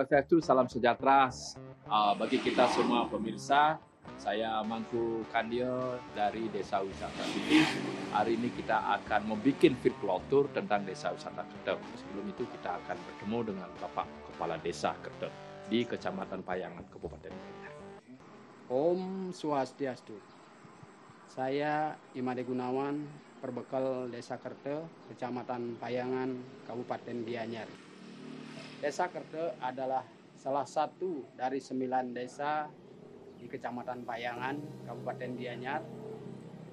Swastiastu, salam sejahtera bagi kita semua pemirsa. Saya Mangku Kandio dari Desa Wisata Siti. Hari ini kita akan membuat virtual tour tentang Desa Wisata Kerteh. Sebelum itu kita akan bertemu dengan Bapak Kepala Desa Kerteh di Kecamatan Payangan, Kabupaten Gianyar. Om Swastiastu. Saya Imade Gunawan, perbekal Desa Kerteh, Kecamatan Payangan, Kabupaten Gianyar. Desa Kerteh adalah salah satu dari 9 desa di Kecamatan Payangan, Kabupaten Gianyar,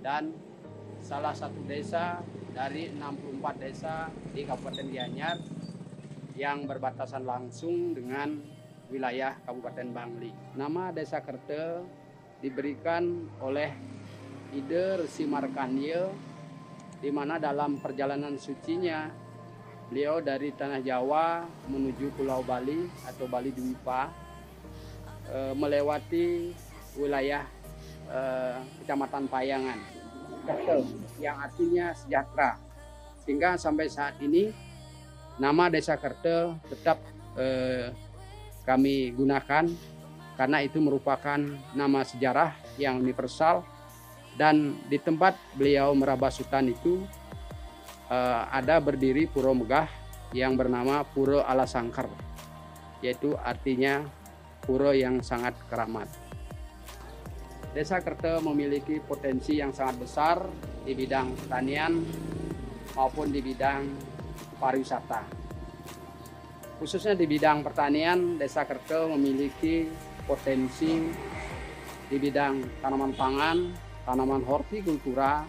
dan salah satu desa dari 64 desa di Kabupaten Gianyar yang berbatasan langsung dengan wilayah Kabupaten Bangli. Nama Desa Kerteh diberikan oleh Ide Resi Markandeya, di mana dalam perjalanan sucinya beliau dari tanah Jawa menuju Pulau Bali atau Bali Dwipa, melewati wilayah Kecamatan Payangan, Kerteh, yang artinya sejahtera. Sehingga sampai saat ini nama Desa Kerteh tetap kami gunakan karena itu merupakan nama sejarah yang universal, dan di tempat beliau merabas hutan itu ada berdiri pura megah yang bernama Pura Alasangker, yaitu artinya pura yang sangat keramat. Desa Kerteh memiliki potensi yang sangat besar di bidang pertanian maupun di bidang pariwisata. Khususnya di bidang pertanian, Desa Kerteh memiliki potensi di bidang tanaman pangan, tanaman hortikultura,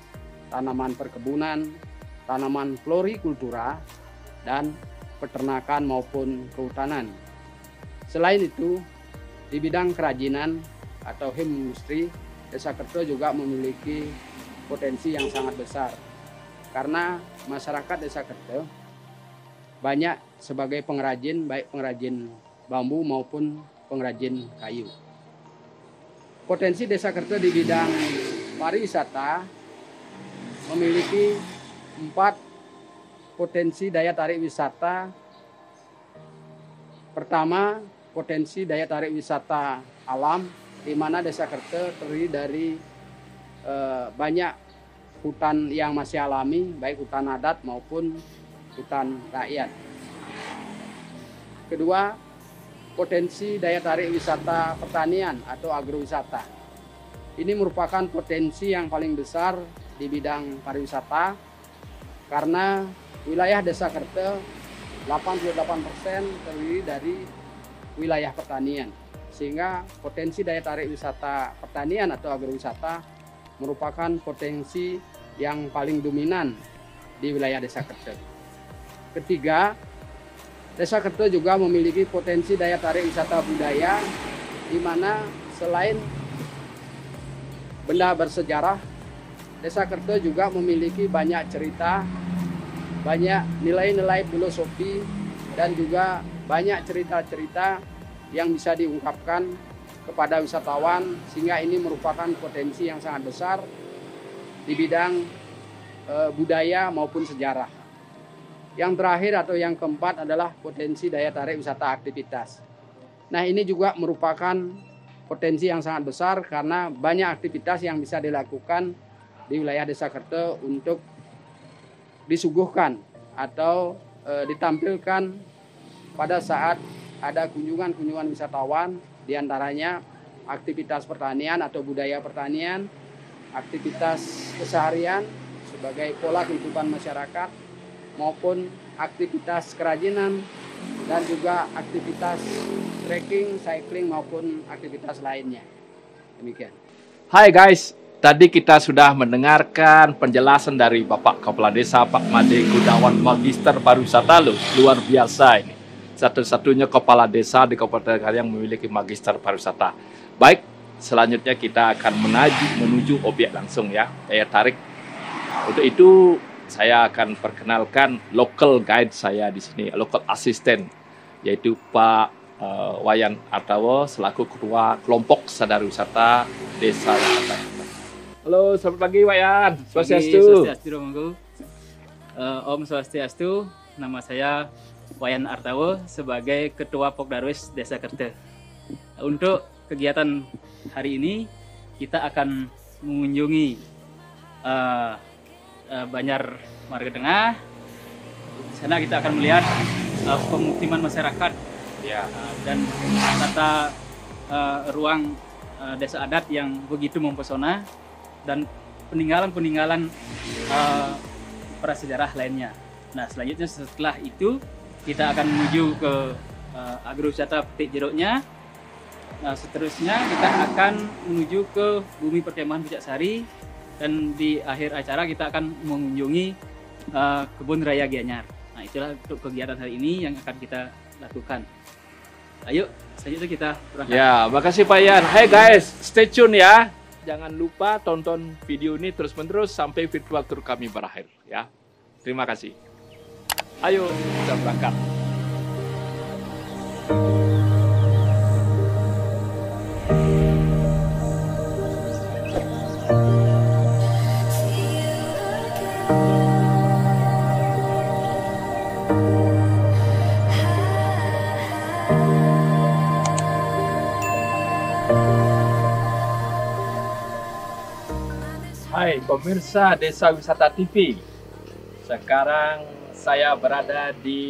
tanaman perkebunan, tanaman florikultura, dan peternakan maupun kehutanan. Selain itu, di bidang kerajinan atau industri, Desa Kerteh juga memiliki potensi yang sangat besar. Karena masyarakat Desa Kerteh banyak sebagai pengrajin, baik pengrajin bambu maupun pengrajin kayu. Potensi Desa Kerteh di bidang pariwisata memiliki 4 potensi daya tarik wisata. Pertama, potensi daya tarik wisata alam, di mana Desa Kerteh terdiri dari banyak hutan yang masih alami, baik hutan adat maupun hutan rakyat. Kedua, potensi daya tarik wisata pertanian atau agrowisata. Ini merupakan potensi yang paling besar di bidang pariwisata, karena wilayah Desa Kerteh 88% terdiri dari wilayah pertanian, sehingga potensi daya tarik wisata pertanian atau agrowisata merupakan potensi yang paling dominan di wilayah Desa Kerteh. Ketiga, Desa Kerteh juga memiliki potensi daya tarik wisata budaya, di mana selain benda bersejarah, Desa Kerteh juga memiliki banyak cerita, banyak nilai-nilai filosofi, dan juga banyak cerita-cerita yang bisa diungkapkan kepada wisatawan, sehingga ini merupakan potensi yang sangat besar di bidang budaya maupun sejarah. Yang terakhir atau yang keempat adalah potensi daya tarik wisata aktivitas. Nah, ini juga merupakan potensi yang sangat besar karena banyak aktivitas yang bisa dilakukan di wilayah Desa Kerteh untuk disuguhkan atau ditampilkan pada saat ada kunjungan-kunjungan wisatawan, diantaranya aktivitas pertanian atau budaya pertanian, aktivitas keseharian sebagai pola kehidupan masyarakat, maupun aktivitas kerajinan, dan juga aktivitas trekking, cycling, maupun aktivitas lainnya. Demikian. Hai guys, tadi kita sudah mendengarkan penjelasan dari Bapak Kepala Desa Pak Made Gunawan, Magister Pariwisata loh. Luar biasa ini. Satu-satunya kepala desa di Kabupaten Gianyar yang memiliki Magister Pariwisata. Baik, selanjutnya kita akan menuju objek langsung ya, daya tarik. Untuk itu saya akan perkenalkan local guide saya di sini, local assistant, yaitu Pak Wayan Artawo selaku Ketua Kelompok Sadar Wisata Desa Wisata. Halo, selamat pagi Wayan. Swastiastu. Swastiastu, Om Swastiastu. Nama saya Wayan Artawo sebagai Ketua Pokdarwis Desa Kerte. Untuk kegiatan hari ini kita akan mengunjungi Banjar Marga Tengah. Di sana kita akan melihat pemukiman masyarakat dan tata ruang desa adat yang begitu mempesona dan peninggalan-peninggalan prasejarah lainnya. Nah, selanjutnya setelah itu kita akan menuju ke agrowisata Petik Jeruknya. Nah, seterusnya kita akan menuju ke Bumi Perkemahan Pucaksari dan di akhir acara kita akan mengunjungi Kebun Raya Gianyar. Nah, itulah untuk kegiatan hari ini yang akan kita lakukan. Ayo, selanjutnya kita berangkat. Ya, makasih Pak Yan. Hai guys, stay tune ya. Jangan lupa tonton video ini terus-menerus sampai virtual tour kami berakhir ya. Terima kasih. Ayo, kita berangkat. Hai pemirsa Desa Wisata TV. Sekarang saya berada di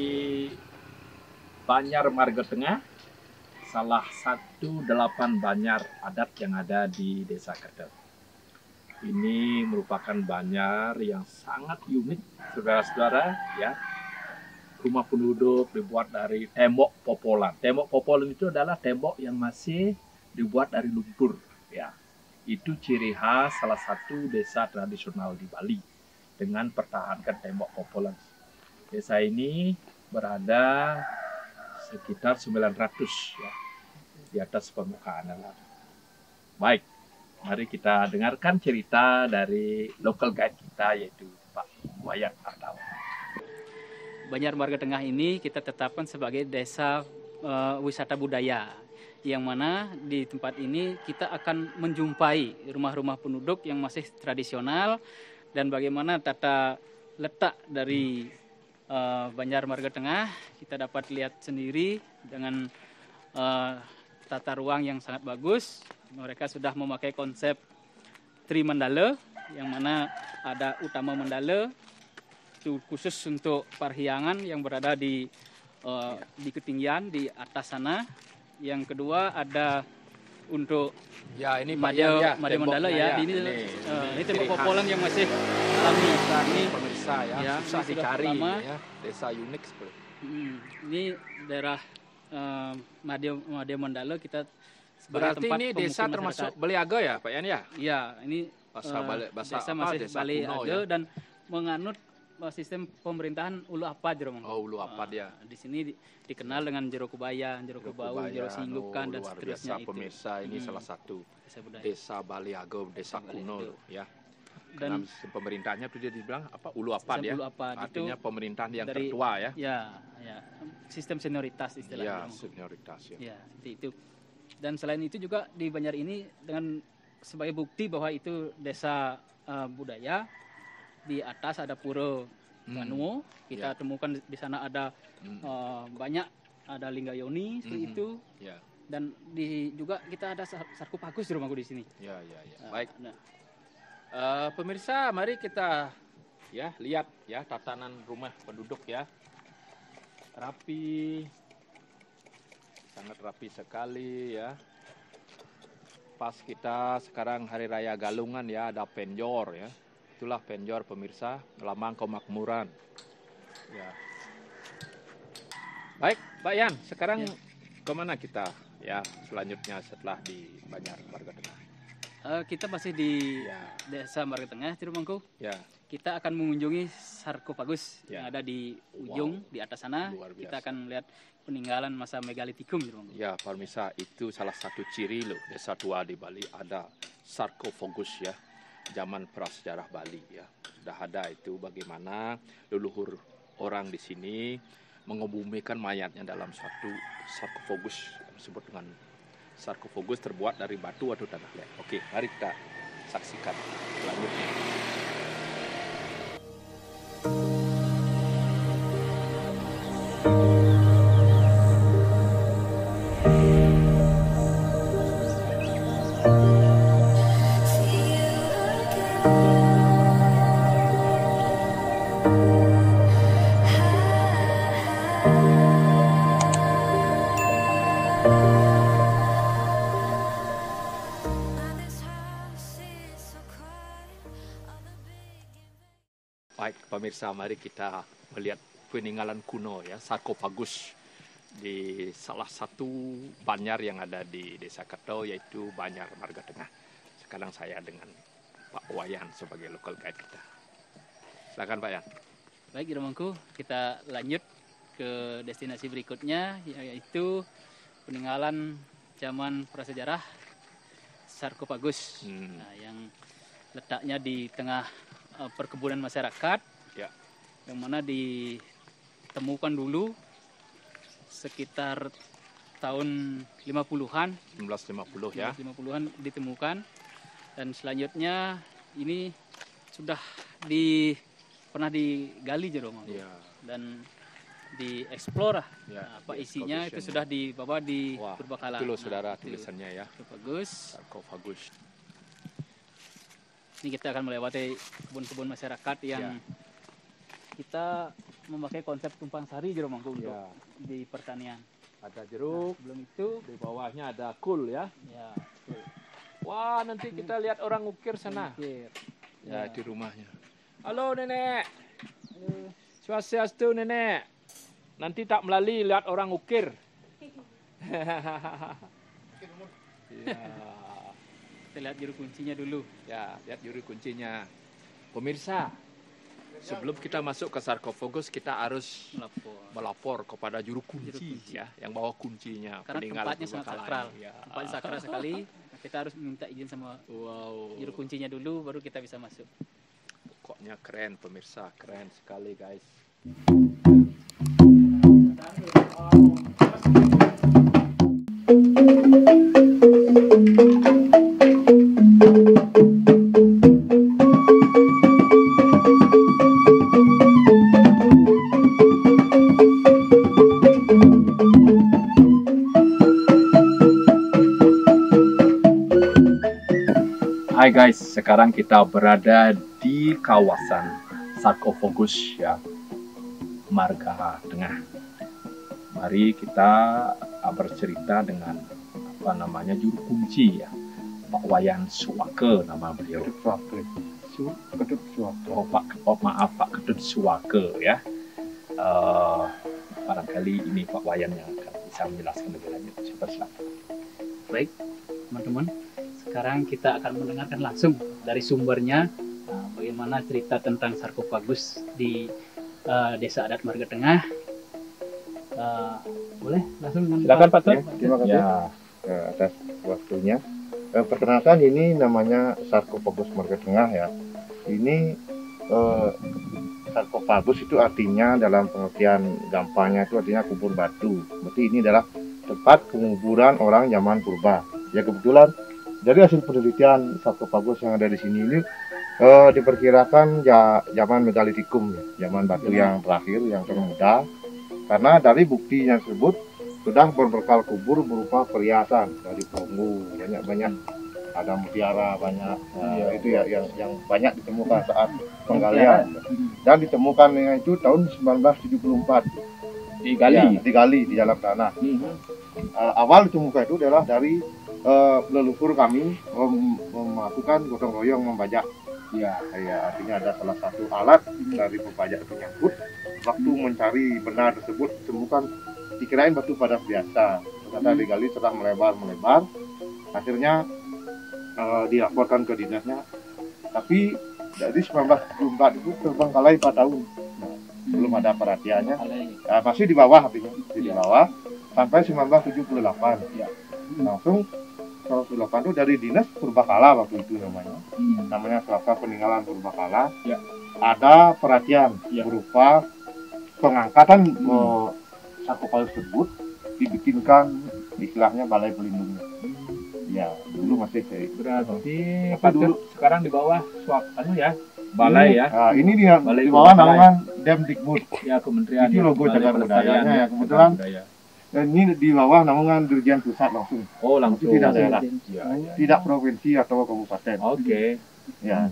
Banjar Marga Tengah, salah satu 8 banjar adat yang ada di Desa Kerte. Ini merupakan banjar yang sangat unik, saudara-saudara ya. Rumah penduduk dibuat dari tembok popolan. Tembok popolan itu adalah tembok yang masih dibuat dari lumpur ya. Itu ciri khas salah satu desa tradisional di Bali dengan pertahankan tembok popolan. Desa ini berada sekitar 900 ya, di atas permukaan alam. Baik, mari kita dengarkan cerita dari local guide kita yaitu Pak Wayan Artawo. Banjar Marga Tengah ini kita tetapkan sebagai desa wisata budaya, yang mana di tempat ini kita akan menjumpai rumah-rumah penduduk yang masih tradisional dan bagaimana tata letak dari Banjar Marga Tengah kita dapat lihat sendiri dengan tata ruang yang sangat bagus. Mereka sudah memakai konsep Tri Mandala, yang mana ada utama mandala itu khusus untuk perhiangan yang berada di ketinggian di atas sana. Yang kedua ada untuk Ya ini Madya Mandala ya. Ini tembok popolan yang masih alami. Ini pemirsa ya, susah ini sudah dicari lama. ya, desa unik seperti. Ini daerah Madya Mandala kita sebagai Berarti tempat ini desa pemukiman termasuk masyarakat. Baliaga ya Pak Yan ya? Iya, ini Bahasa desa apa? masih Desa Bali kuno Aga ya? dan menganut sistem pemerintahan Ulu Apad Jeromang. Oh, Ulu Apad ya. Di sini dikenal dengan Jero Kubayan, Jero Kubau, Jero Singgukan dan luar seterusnya biasa, itu. pemirsa ini salah satu Desa budaya. desa Baliaga, desa Bali kuno Aga. loh, ya. Dan Dan pemerintahnya itu dia dibilang apa? Ulu Apad ya. Ulu Apad Artinya itu pemerintahan yang dari- tertua ya. ya sistem senioritas Ya, istilahnya. senioritas ya. Ya, seperti itu. Dan selain itu juga di Banjar ini dengan sebagai bukti bahwa itu desa budaya, di atas ada pura Ganuo. Kita Ya. temukan di sana ada banyak ada Linggayoni seperti itu. Ya, Dan juga kita ada sarkofagus di rumahku di sini. ya. Baik. Nah, Pemirsa, mari kita ya lihat ya tatanan rumah penduduk ya. Rapi, sangat rapi sekali ya. Pas kita sekarang Hari Raya Galungan ya, ada penjor ya. Itulah penjor pemirsa, lambang kemakmuran. Ya. Baik, Pak Yan, sekarang kemana kita ya selanjutnya setelah di Banjar Marga Tengah? kita masih di Ya. desa Marga Tengah, Ciremangku. Ya, Kita akan mengunjungi sarkofagus Ya. yang ada di ujung di atas sana. Luar biasa. Kita akan melihat peninggalan masa megalitikum, Ciremangku. ya pemirsa, itu salah satu ciri loh desa tua di Bali, ada sarkofagus ya, zaman prasejarah Bali ya. Sudah ada itu bagaimana leluhur orang di sini mengebumikan mayatnya dalam suatu sarkofagus yang disebut dengan sarkofagus terbuat dari batu atau tanah liat. Oke, mari kita saksikan selanjutnya. pemirsa, mari kita melihat peninggalan kuno ya, sarkofagus di salah satu banjar yang ada di Desa Kertau, yaitu Banjar Marga Tengah. Sekarang saya dengan Pak Wayan sebagai local guide kita. Silakan Pak Yan. Baik, Irmangku, kita lanjut ke destinasi berikutnya, yaitu peninggalan zaman prasejarah sarkofagus, nah, yang letaknya di tengah perkebunan masyarakat, Ya. yang mana ditemukan dulu sekitar tahun 50-an, 1950 ya. 50-an ditemukan, dan selanjutnya ini sudah pernah digali Jerome, Ya. dan dieksplor lah. Ya, Nah, apa isinya itu sudah dibawa di Purbakala. Itu loh saudara itu tulisannya ya. Sarkofagus. Sarkofagus. Ini kita akan melewati kebun-kebun masyarakat yang kita memakai konsep tumpang sari Jerome untuk di pertanian. Ada jeruk, Sebelum itu, di bawahnya ada kul ya. ya, Wah, nanti kita lihat orang ukir sana. ukir. Ya, di rumahnya. Halo Nenek. Swastiastu Nenek. Nanti tak melalui lihat orang ukir. Ya. Kita lihat juru kuncinya dulu. Ya, lihat juru kuncinya. Pemirsa, sebelum kita masuk ke sarkofagus, kita harus melapor kepada juru kunci, ya, yang bawa kuncinya. Karena tempatnya sangat sakral. Ya. Tempatnya sakral sekali. Kita harus minta izin sama juru kuncinya dulu, baru kita bisa masuk. Pokoknya keren pemirsa, keren sekali guys. Hai guys, sekarang kita berada di kawasan sarkofagus ya, Marga Tengah. Mari kita bercerita dengan juru kunci ya, Pak Wayan Suwake nama beliau. Maaf Pak Ketut Suwake ya. Barangkali ini Pak Wayan yang akan bisa menjelaskan lebih lanjut. Silakan. Baik, teman-teman. Sekarang kita akan mendengarkan langsung dari sumbernya bagaimana cerita tentang sarkofagus di Desa Adat Marga Tengah. Boleh langsung dengan Silakan Pak Tut. Terima kasih atas waktunya. Perkenalkan, ini namanya sarkofagus Marga Tengah ya. Ini sarkofagus itu artinya dalam pengertian gampangnya itu artinya kubur batu. Berarti ini adalah tempat penguburan orang zaman purba. Ya kebetulan dari hasil penelitian sarkofagus yang ada di sini ini diperkirakan zaman megalitikum ya, zaman batu yang terakhir yang termuda. Karena dari bukti yang tersebut sudah berbekal kubur berupa perhiasan dari perunggu, banyak ada mutiara banyak, itu ya yang banyak ditemukan saat penggalian, dan ditemukannya itu tahun 1974 digali di dalam tanah. Awal ditemukan itu adalah dari leluhur kami melakukan gotong royong membajak. Ya, artinya ada salah satu alat dari pembajak penyangkut. Waktu mencari benda tersebut ditemukan, dikirain batu padas biasa. Ternyata digali setelah melebar, akhirnya dilaporkan ke dinasnya. Tapi dari 1974 itu terbengkalai 4 tahun. Nah, belum ada perhatiannya. Masih di bawah, artinya di bawah sampai 1978. Langsung 1978 itu dari dinas Purbakala waktu itu namanya Selasa Peninggalan Purbakala. Ada perhatian berupa pengangkatan sarkofagus tersebut, dibikinkan istilahnya balai pelindungnya. Ya, dulu masih Berarti Pak dulu sekarang di bawah balai ya. Nah, ini di bawah naungan Demdikbud. Ya, Kementerian. Itu logo cagar budayanya ya. Kebetulan dan ini di bawah naungan Dirjen Pusat langsung. Oh, langsung. Tidak daerah. Ya. Tidak provinsi atau kabupaten. Oke. Ya,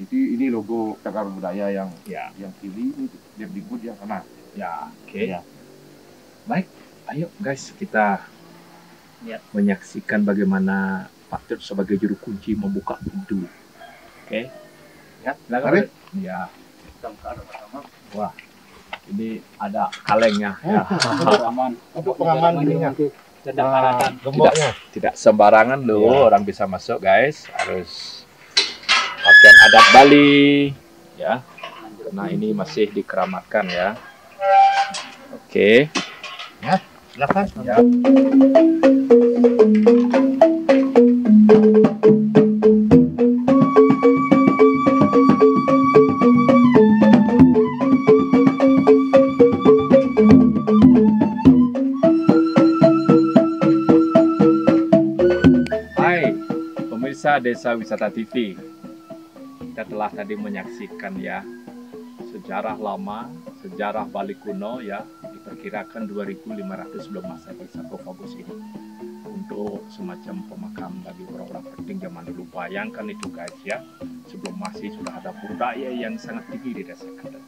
ini logo cagar budaya yang Ya. kiri, ini Demdikbud yang kanan. Ya, oke. Ya. Baik, ayo guys kita menyaksikan bagaimana Pak Tut sebagai juru kunci membuka pintu. Oke. Ya, silakan. Mari. Ya. Wah, ini ada kalengnya. Ya. Untuk pengaman ininya. Gemboknya. Tidak sembarangan loh orang bisa masuk, guys. Harus pakaian adat Bali, ya. Karena ini masih dikeramatkan ya. Oke. Ya, silakan. Ya. Hai, pemirsa Desa Wisata TV. Kita telah tadi menyaksikan ya sejarah lama, sejarah Bali kuno ya, diperkirakan 2500 sebelum Masehi sarkofagus ini untuk semacam pemakam bagi orang-orang penting zaman dulu. Bayangkan itu guys ya, sebelum Masehi sudah ada budaya yang sangat tinggi di desa kita.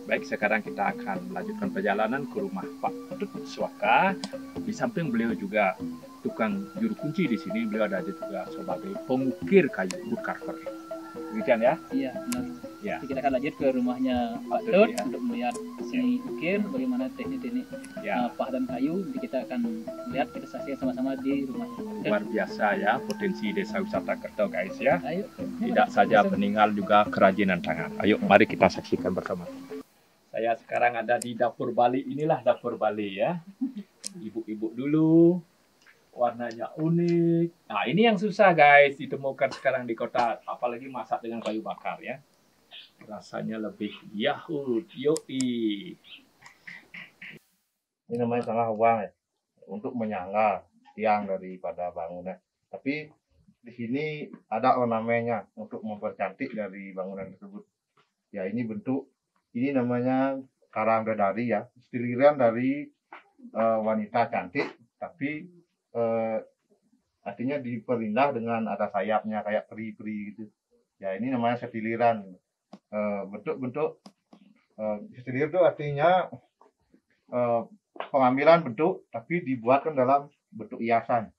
Baik, sekarang kita akan melanjutkan perjalanan ke rumah Pak Tut Swaka. Di samping beliau juga tukang juru kunci di sini, beliau ada juga sebagai pengukir kayu, woodcarver. Demikian ya? Iya, benar. Ya. Jadi kita akan lanjut ke rumahnya Pak Tut, Tut ya. untuk melihat seni ukir, bagaimana teknik-teknik Ya. pahat dan kayu. Jadi kita akan lihat, kita saksikan sama-sama di rumahnya. Luar biasa ya potensi desa wisata Kerto guys ya. Ayo. Tidak saja peninggal juga kerajinan tangan. Ayo mari kita saksikan bersama. Saya sekarang ada di dapur Bali. Inilah dapur Bali ya. Ibu-ibu dulu. Warnanya unik. Nah ini yang susah guys ditemukan sekarang di kota. Apalagi masak dengan kayu bakar ya. Rasanya lebih yahut. Yoi. Ini namanya tengah uang ya, untuk menyangga tiang daripada bangunan. Tapi di sini ada ornamennya untuk mempercantik dari bangunan tersebut. Ya ini bentuk, ini namanya karang dedari ya, stiliran dari wanita cantik, tapi artinya diperindah dengan ada sayapnya kayak peri-peri gitu. Ya ini namanya stiliran. Bentuk-bentuk stilir itu artinya pengambilan bentuk tapi dibuatkan dalam bentuk hiasan,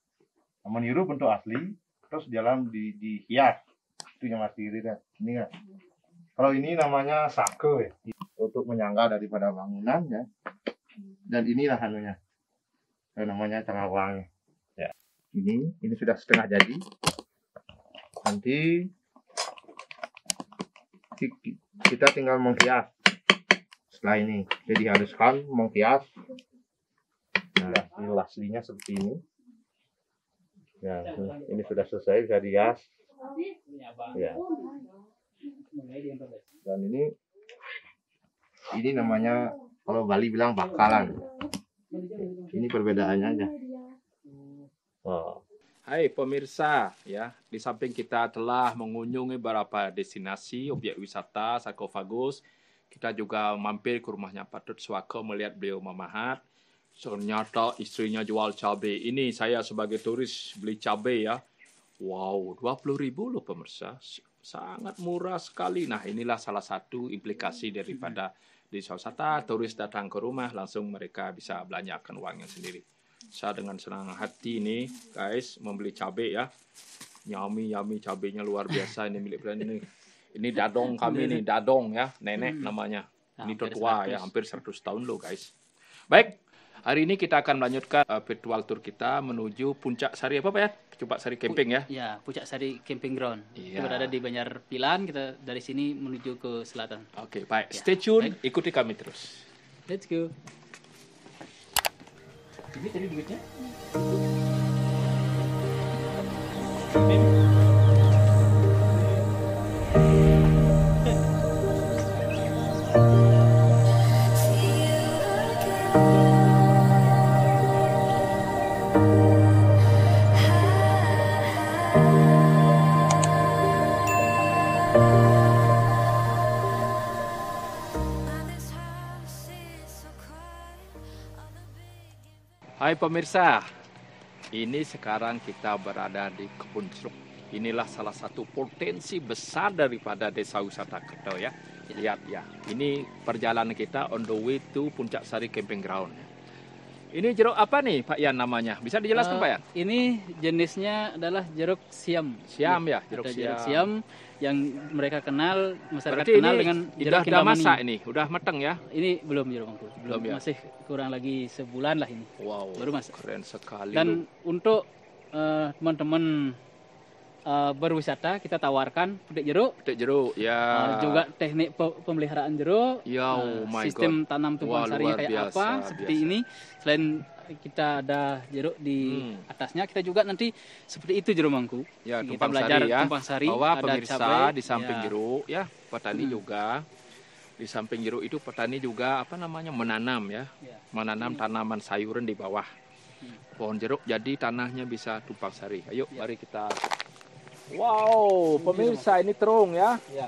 meniru bentuk asli terus dalam dihias. Itu yang mas diri kan ini kan. Kalau ini namanya sake ya, untuk menyangga daripada bangunan ya. Dan inilah anunya, namanya tengah uang ya. Ini sudah setengah jadi, nanti kita tinggal menghias. Setelah ini jadi diharuskan menghias. Nah, ini aslinya seperti ini. Ya, ini sudah selesai bisa dihias. Ya. Dan ini namanya kalau Bali bilang bakalan. Ini perbedaannya aja. Oh. Hai pemirsa ya, di samping kita telah mengunjungi beberapa destinasi objek wisata sarkofagus, kita juga mampir ke rumahnya Pak Tut Swaka melihat beliau memahat. Ternyata istrinya jual cabai. Ini saya sebagai turis beli cabai ya. Wow, 20.000 loh pemirsa. Sangat murah sekali. Nah, inilah salah satu implikasi daripada desa wisata. Turis datang ke rumah, langsung mereka bisa belanjakan uangnya sendiri. Saya dengan senang hati ini, guys, membeli cabai ya. Yummy cabainya luar biasa. Ini milik brand ini. Ini dadong kami nih, dadong ya, nenek namanya. Ini tua ya, hampir 100 tahun loh guys. Baik, hari ini kita akan melanjutkan virtual tour kita menuju Puncak Sari apa Pak ya? Puncak Sari Camping ya? Ya, Puncak Sari Camping Ground. Iya. Kita berada di Banjar Pilan, kita dari sini menuju ke selatan. Oke, baik. Ya, Stay tune, baik. ikuti kami terus. Let's go. Ini tadi duitnya? Hai pemirsa, ini sekarang kita berada di Kebun Jeruk. Inilah salah satu potensi besar daripada desa wisata Kerto ya. Lihat ya, ini perjalanan kita on the way to Puncak Sari Camping Ground. Ini jeruk apa nih Pak Yan namanya? Bisa dijelaskan Pak Yan? Ini jenisnya adalah jeruk siam. Siam ya, Ada jeruk jeruk siam. siam yang mereka kenal, masyarakat Berarti kenal ini dengan udah jeruk Kintamani. masak ini, udah mateng ya? Ini belum jeruk mangku. Belum ya? Masih kurang lagi sebulan lah ini. Wow, Baru masak. keren sekali. Dan untuk teman-teman berwisata kita tawarkan petik jeruk, petik jeruk ya. juga teknik pemeliharaan jeruk, Ya, oh my sistem tanam tumpang Wah, sarinya luar kayak biasa, apa seperti biasa. ini. Selain kita ada jeruk di atasnya, kita juga nanti seperti itu jeruk mangku. Ya, Kita tumpang belajar sari ya. tumpang sari, Bahwa ada pemirsa cabai, di samping ya. jeruk ya, petani juga di samping jeruk itu petani juga apa namanya menanam ya, Ya. menanam tanaman sayuran di bawah pohon jeruk. Jadi tanahnya bisa tumpang sari. Ayo, mari kita. Wow, pemirsa ini terung ya. Ya.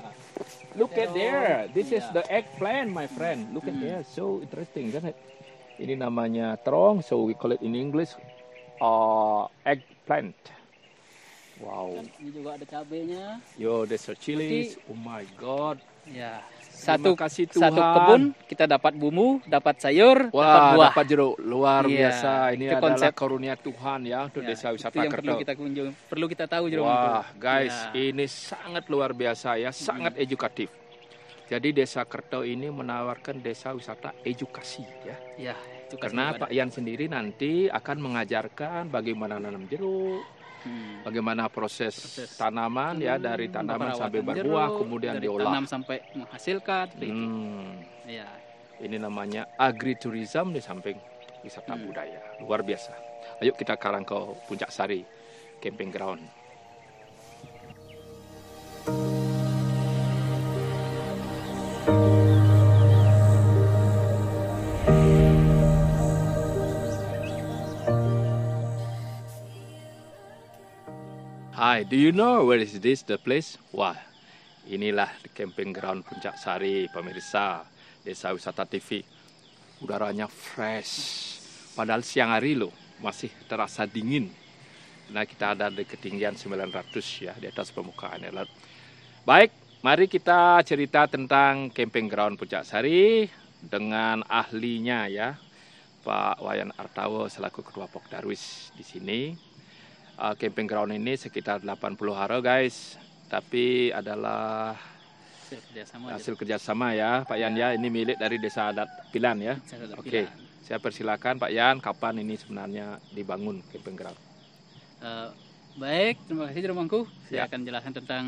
Look at there. This is Yeah. the eggplant, my friend. Look at there. So interesting, isn't it? Ini namanya terong, so we call it in English eggplant. Wow. Dan ini juga ada cabenya. Yo, there's a chilies. Oh my God. Ya. Terima kasih Satu Tuhan. kebun kita dapat bumbu, dapat sayur, dapat Wah, buah. dapat jeruk. Luar Iya, biasa. Ini itu adalah konsep. karunia Tuhan ya untuk Ya, desa itu wisata yang perlu Kerto. kita kunjungi, perlu kita tahu jeruk Wah, mangku. guys, Ya. ini sangat luar biasa ya, sangat edukatif. Jadi desa Kerto ini menawarkan desa wisata edukasi ya. Ya, itu Karena kasih Pak Yan sendiri nanti akan mengajarkan bagaimana nanam jeruk, bagaimana proses tanaman ya dari tanaman sampai perawatan berbuah, jeruk, kemudian dari diolah. tanam sampai menghasilkan. seperti itu. Ya. Ini namanya agritourism di samping wisata budaya. Luar biasa. Ayo kita sekarang ke Puncak Sari Camping Ground. Hi, do you know where is this the place? Wah, inilah the camping ground Puncak Sari, pemirsa Desa Wisata TV. Udaranya fresh, padahal siang hari loh masih terasa dingin. Nah, kita ada di ketinggian 900 ya di atas permukaan laut. Baik, mari kita cerita tentang camping ground Puncak Sari dengan ahlinya ya, Pak Wayan Artawo selaku Ketua Pokdarwis di sini. Camping ground ini sekitar 80 hara guys, tapi adalah hasil kerjasama ya Pak Yan ya. Ini milik dari Desa Adat Pilan ya. Oke, saya persilakan Pak Yan, kapan ini sebenarnya dibangun camping ground? Baik, terima kasih jeruk mangku. Saya Ya. akan jelaskan tentang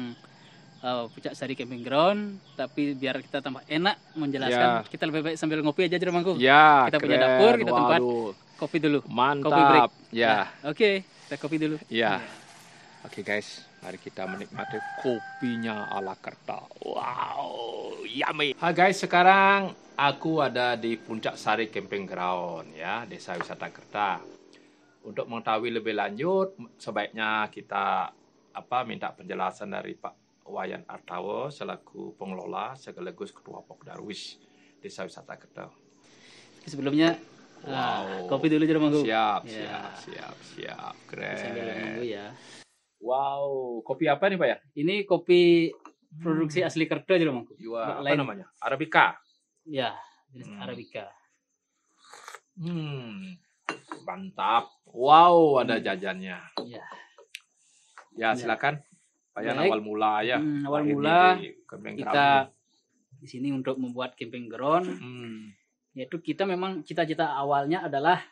Puncak Sari Camping Ground, tapi biar kita tambah enak menjelaskan, Ya. kita lebih baik sambil ngopi aja jeruk mangku. Ya, Kita punya keren. dapur, kita tempat Waduh, kopi dulu. mantap. Kopi break. Ya. Oke, kita kopi dulu. Ya. Oke guys, mari kita menikmati kopinya ala Kerta. Wow, yummy. Hai guys, sekarang aku ada di Puncak Sari Camping Ground ya, Desa Wisata Kerta. Untuk mengetahui lebih lanjut, sebaiknya kita minta penjelasan dari Pak Wayan Artawo selaku pengelola sekaligus Ketua Pokdarwis Desa Wisata Kerta. Sebelumnya Wow. kopi dulu jeruk mangku. Siap, Ya. siap. Sambil nunggu Keren. ya. Wow, kopi apa nih Pak ya? Ini kopi produksi asli Kerto jeruk mangku. Apa Lain. namanya? Arabica. Ya, jenis Arabica. Mantap. Wow, ada jajannya. Ya. Ya, silakan. Pak Yan, Baik. awal mula ya. Awal Lahirnya mula di camping kita ground. di sini untuk membuat camping ground, Hmm. yaitu kita memang cita-cita awalnya adalah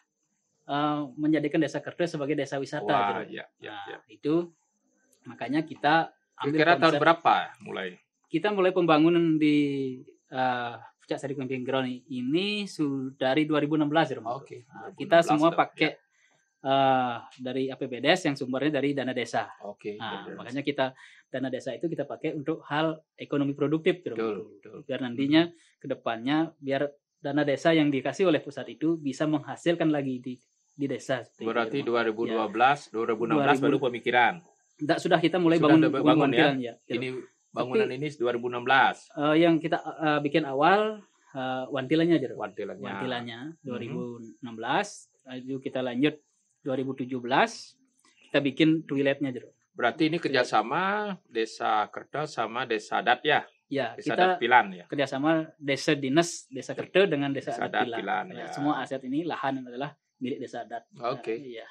menjadikan Desa Kerto sebagai desa wisata. Wah, gitu. ya. Nah, itu makanya kita ambil Kira-kira tahun konsep. berapa mulai? Kita mulai pembangunan di Puncak Sari Camping Ground ini dari 2016 ya, Romo. Oke. Nah, kita 2016 semua dah, pakai dari APBDes yang sumbernya dari dana desa. ya. Oke. Nah, betul. makanya kita dana desa itu kita pakai untuk hal ekonomi produktif, Romo. Betul. Biar nantinya ke depannya biar dana desa yang dikasih oleh pusat itu bisa menghasilkan lagi di desa. Seperti itu, Berarti Romo. 2012, 2016 baru pemikiran. Sudah kita mulai Sudah bangun ada bangun ya? wantilan, ya. Ini bangunan ini 2016. Yang kita bikin awal wantilannya aja, Romo. Wantilannya. Wantilannya 2016, lalu kita lanjut 2017 kita bikin toiletnya, Jero. Berarti ini kerjasama Desa Kerto sama Desa Adat ya? Ya, Desa kita Adat Pilan ya? kerjasama Desa Dinas Desa Kerto dengan Desa Desa Adat Adat Pilan. Pilan, Ya, ya. semua aset ini lahan adalah milik desa adat. Oke. Iya.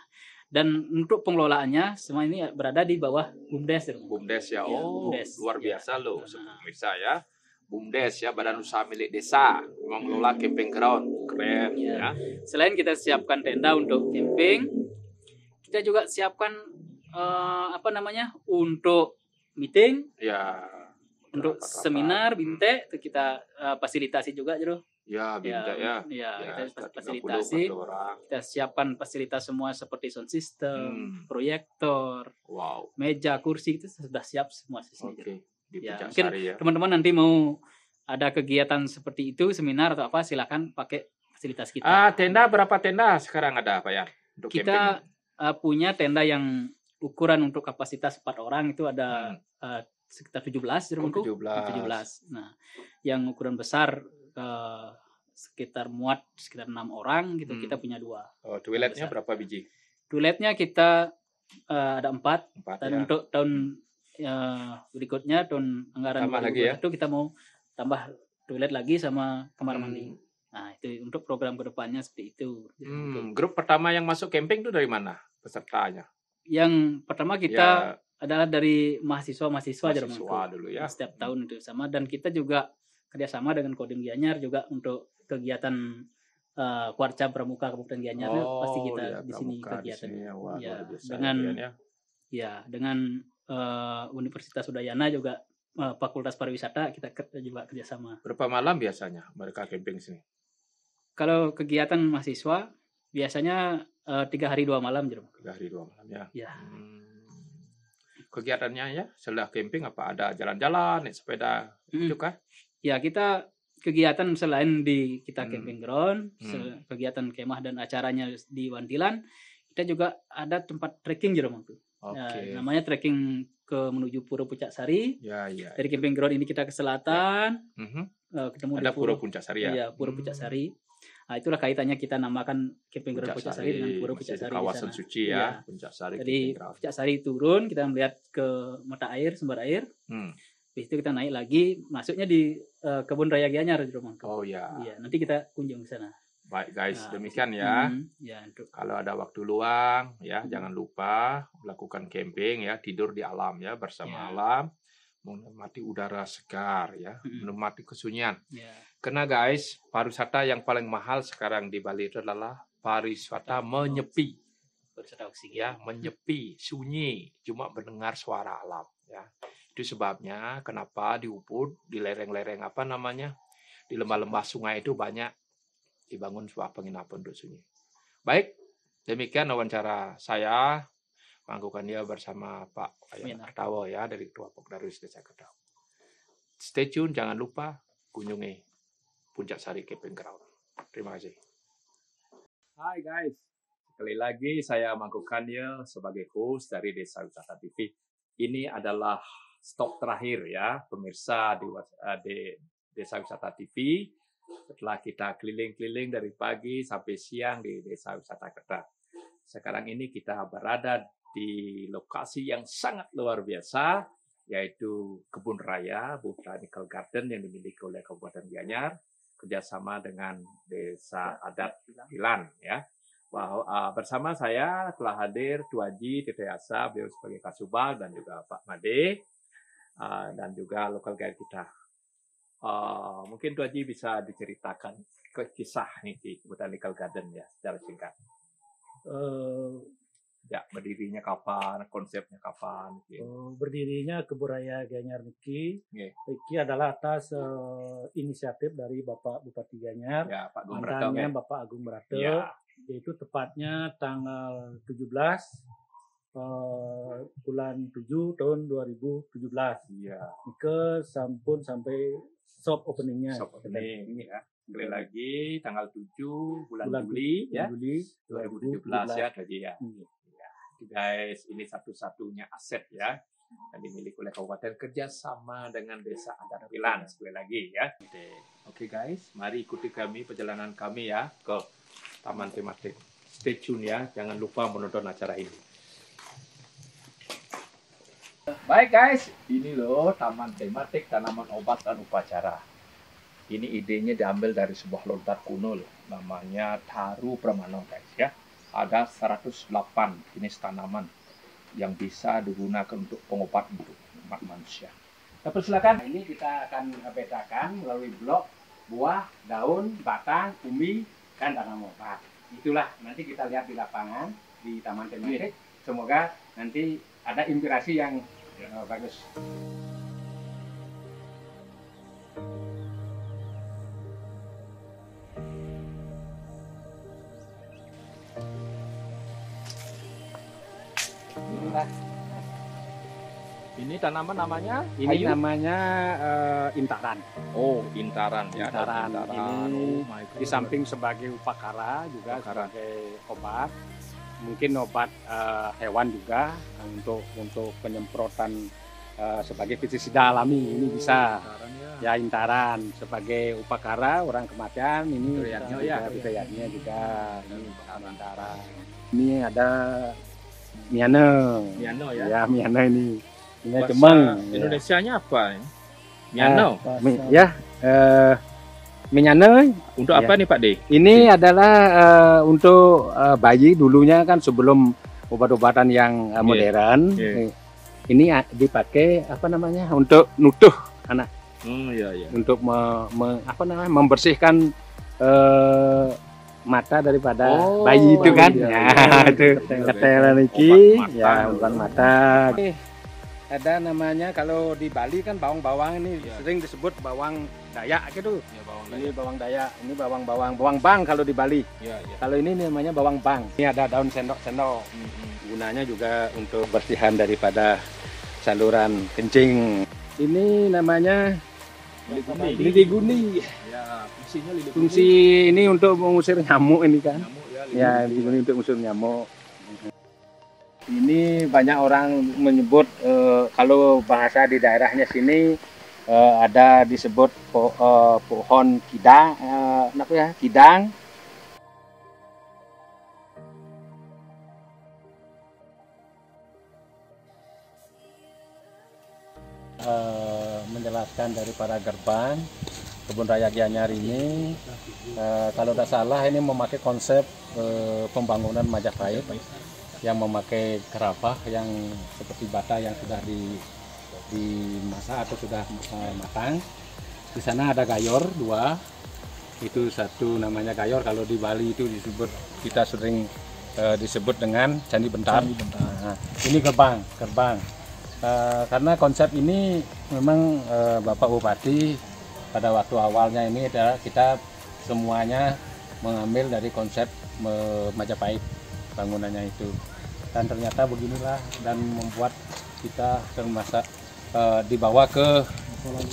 Dan untuk pengelolaannya semua ini berada di bawah BUMDes. BUMDes ya. Ya, Oh, BUMDes. luar Ya. biasa loh, pemirsa ya. BUMDes ya, Badan Usaha Milik Desa, mengelola camping ground. Keren ya. Selain kita siapkan tenda untuk camping, kita juga siapkan untuk meeting, Ya. untuk Rapat-rapat. seminar, binte, itu kita fasilitasi juga, Jero. Ya, bintek ya. Ya, kita sekitar 30, fasilitasi. 40 orang. Kita siapkan fasilitas semua seperti sound system, Hmm. proyektor, Wow. meja, kursi, itu sudah siap semua di sini. Oke. Di Ya, Puncak mungkin Sari ya. teman-teman nanti mau ada kegiatan seperti itu, seminar atau apa, silakan pakai fasilitas kita. Tenda berapa tenda sekarang ada Pak ya? Untuk Kita camping? punya tenda yang ukuran untuk kapasitas 4 orang itu ada sekitar 17 di Oh, rumahku. 17. Nah, yang ukuran besar sekitar muat sekitar 6 orang gitu. Kita punya 2. Oh, toiletnya besar. berapa biji? Toiletnya kita ada 4. 4 Dan ya. untuk tahun berikutnya, tahun anggaran Tambah lagi ya? 2021 kita mau tambah toilet lagi sama kamar Hmm. mandi. Nah, itu untuk program kedepannya seperti itu. Grup pertama yang masuk camping itu dari mana pesertanya? Yang pertama kita adalah dari mahasiswa aja Mahasiswa dulu ya. setiap tahun itu sama, dan kita juga kerjasama dengan Kodim Gianyar juga untuk kegiatan Kuarca Pramuka Kabupaten Gianyar. Pasti kita di sini kegiatan dengan Universitas Udayana juga Fakultas Pariwisata kita juga kerjasama. Berapa malam biasanya mereka camping sini? Kalau kegiatan mahasiswa biasanya 3 hari 2 malam, 3 hari 2 malam ya. Ya. Kegiatannya ya setelah camping apa ada jalan-jalan, naik sepeda itu kah? Ya, kita kegiatan selain di kita camping ground, kegiatan kemah dan acaranya di Wantilan, kita juga ada tempat trekking di rumah tuh. Namanya trekking menuju Pura Puncak Sari. Ya. Dari camping ground ini kita ke selatan, ketemu ada di Pura Puncak Sari ya. Iya, Pura Puncak Sari. Nah, itulah kaitannya kita namakan camping ground Puncak Sari dengan Pura Puncak Sari. Kawasan suci ya, Puncak Sari. Jadi Puncak Sari turun, kita melihat ke mata air, sumber air. Habis itu kita naik lagi, masuknya di Kebun Raya Gianyar di rumah. Oh ya. Iya, nanti kita kunjung ke sana. Baik guys, demikian ya. Kalau ada waktu luang ya, jangan lupa melakukan camping ya, tidur di alam ya, bersama alam, menikmati udara segar ya, menikmati kesunyian. Karena guys, pariwisata yang paling mahal sekarang di Bali itu adalah pariwisata menyepi. Pariwisata oksigen ya, menyepi, sunyi, cuma mendengar suara alam ya. Itu sebabnya kenapa di Ubud, di lereng-lereng di lembah-lembah sungai itu banyak dibangun sebuah penginapan untuk sunyi. Baik, demikian wawancara saya melakukan dia bersama Pak Wayan Artawo ya, dari Ketua Pokdarwis Desa Kedau. Stay tune, jangan lupa kunjungi Puncak Sari Camping Ground. Terima kasih. Hai guys, sekali lagi saya melakukan dia sebagai host dari Desa Wisata TV. Ini adalah stop terakhir ya, pemirsa di Desa Wisata TV. Setelah kita keliling-keliling dari pagi sampai siang di Desa Wisata Kedau. Sekarang ini kita berada di lokasi yang sangat luar biasa, yaitu Kebun Raya Botanical Garden yang dimiliki oleh Kabupaten Gianyar, kerjasama dengan Desa Adat Pilan ya. Bersama saya telah hadir Tuaji Titiasa, beliau sebagai Kasubag, dan juga Pak Made, dan juga local guide kita. Mungkin Tuaji bisa diceritakan kisah nih di Botanical Garden ya secara singkat. Ya, berdirinya kapan, konsepnya kapan? Berdirinya Kebun Raya Gianyar Niki adalah atas inisiatif dari Bapak Bupati Gianyar, ya, Pak Agung mantannya Bapak Agung Brate, ya. Yaitu tepatnya tanggal 17 bulan 7 tahun 2017. Iya. Ke sampun sampai soft openingnya. Soft opening ya. Sekali lagi tanggal 7 bulan Juli ya. Juli 2017 ya tadi ya. Guys, ini satu-satunya aset ya yang dimiliki oleh kabupaten kerjasama dengan Desa Adat Pilan. Sekali lagi ya. Oke guys, mari ikuti kami perjalanan kami ya ke taman tematik. Stay tune ya, jangan lupa menonton acara ini. Baik guys, ini loh taman tematik tanaman obat dan upacara. Ini idenya diambil dari sebuah lontar kuno loh, namanya Taru Pramana guys ya. Ada 108 jenis tanaman yang bisa digunakan untuk pengobat untuk umat manusia. Tapi silakan. Ini kita akan bedakan melalui blok, buah, daun, batang, umbi, dan tanaman obat. Itulah nanti kita lihat di lapangan di taman tematik. Semoga nanti ada inspirasi yang bagus. Ini tanaman namanya? Ini kayu? namanya intaran. Oh, intaran. Ya, ada Intaran. intaran. Ini Oh my God. di samping sebagai upakara juga Upakara. sebagai obat. Mungkin obat hewan juga untuk penyemprotan sebagai pestisida alami ini bisa. Intaran ya. Ya intaran sebagai upakara orang kematian ini Bidayatnya juga, ya. bidayatnya juga ini intaran. Ini ada miane. Miano ya. Ya miane ini. Ini Bahasa cemeng. Ya. Indonesianya apa? Miano. Minyane Untuk apa nih Pak De? ini adalah untuk bayi dulunya kan sebelum obat-obatan yang modern. Iya. Ini dipakai apa namanya untuk nutuh anak, Iya iya. untuk membersihkan mata daripada Oh, bayi itu kan. iya, Ya, iya. itu ketelan iki Obat mata. ya obat mata. Ada namanya kalau di Bali kan bawang-bawang ini Iya. sering disebut bawang Dayak gitu. Ya, bawang Ini bawang Dayak, ini bawang bang kalau di Bali. Iya iya. Kalau ini namanya bawang bang. Ini ada daun sendok-sendok. Gunanya juga untuk bersihan daripada saluran kencing. Ini namanya lidi guni. Ya, fungsinya lidi Fungsi ini untuk mengusir nyamuk ini kan. nyamuk ya. Ya, lidi guni untuk mengusir nyamuk. Ini banyak orang menyebut kalau bahasa di daerahnya sini ada disebut pohon kidang, apa ya? Kidang. Menjelaskan daripada gerbang Kebun Raya Gianyar ini, kalau tidak salah ini memakai konsep pembangunan Majapahit yang memakai kerabah yang seperti bata yang sudah dimasak atau sudah matang. Di sana ada gayor dua, itu satu namanya gayor, kalau di Bali itu disebut, kita sering disebut dengan Candi Bentar. Nah, ini gerbang. Karena konsep ini memang Bapak Bupati pada waktu awalnya ini adalah kita semuanya mengambil dari konsep Majapahit bangunannya itu, dan ternyata beginilah, dan membuat kita termasa dibawa ke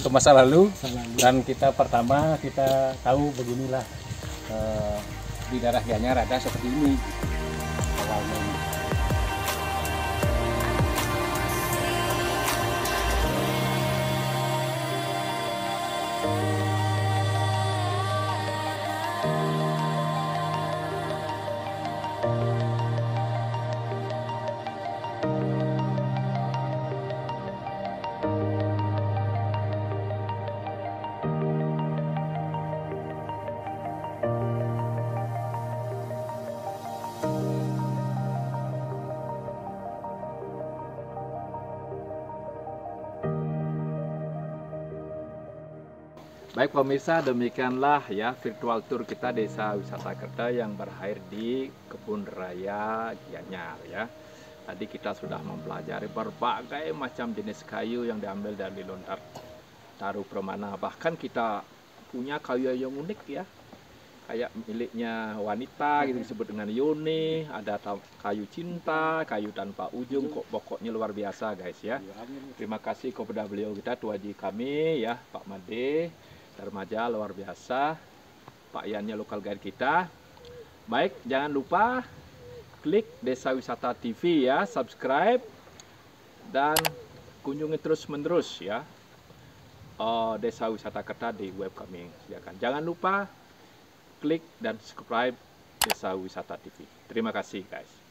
masa lalu, dan kita pertama kita tahu beginilah di daerah Gianyar ada seperti ini awalnya. Baik pemirsa, demikianlah ya virtual tour kita Desa Wisata Kerta yang berakhir di Kebun Raya Gianyar ya. Tadi kita sudah mempelajari berbagai macam jenis kayu yang diambil dari lontar Taru Pramana. Bahkan kita punya kayu yang unik ya, kayak miliknya wanita gitu, disebut dengan yoni. Ada kayu cinta, kayu tanpa ujung, kok pokoknya luar biasa guys ya. Terima kasih kepada beliau kita, tuaji kami ya, Pak Made Darmaja, luar biasa. Pak Iannya lokal guide kita. Baik, jangan lupa klik Desa Wisata TV ya, subscribe dan kunjungi terus menerus ya Desa Wisata Kerta di web kami. Silakan. Jangan lupa klik dan subscribe Desa Wisata TV. Terima kasih guys.